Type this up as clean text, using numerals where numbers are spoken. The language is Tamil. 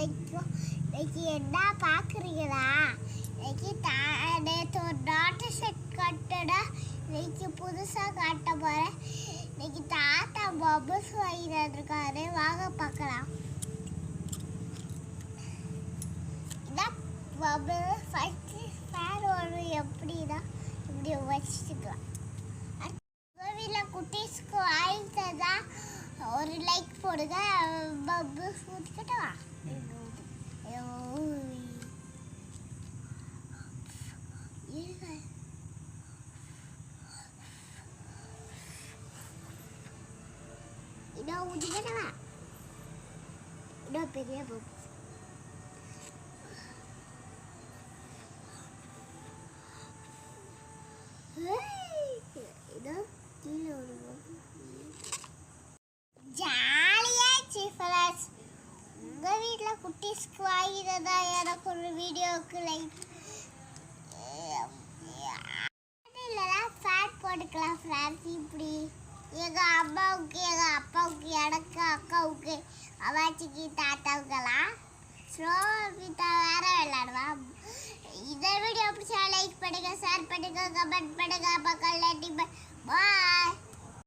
இன்னைக்கு என்ன பார்க்குறீங்களா? நேற்று ஒரு டாட்டா செட் கட்டடா இன்னைக்கு புதுசாக காட்ட போகிறேன். இன்னைக்கு தாத்தா பபுள்ஸ் வாங்கிட்டு இருக்காரு, வாங்க பார்க்கலாம். இதான் பபுள் ஃபஸ்ட்டு ஃபேன் ஒரு எப்படின்னா இப்படி வச்சுக்கலாம். வீட்டில் குட்டீஸ்க்கு வாங்கிட்டதா ஒரு லைக் போடுங்க. பபுள்ஸ் ஊற்றிக்கிட்டவா? இன்னும் ஊற்றிக்கிட்டவா? இன்னும் பெரிய பபுள்ஸ். உங்கள் வீட்டில் குட்டீஸ்க்கு வாங்கினதா எனக்கு ஒரு வீடியோவுக்கு லைக் இல்லைனா ஃபேட் போட்டுக்கலாம் ஃப்ரெண்ட்ஸ். இப்படி எங்கள் அம்மாவுக்கு, எங்கள் அப்பாவுக்கு, எனக்கு, அக்காவுக்கு, அம்மாச்சிக்கு, தாத்தாவுக்கெல்லாம் ஸ்லோவிட்டா வேற விளையாடுவா. இந்த வீடியோ பிடிச்சா லைக் பண்ணுங்கள், ஷேர் பண்ணுங்கள், கமெண்ட் பண்ணுங்கள், பக்கம் பாய்.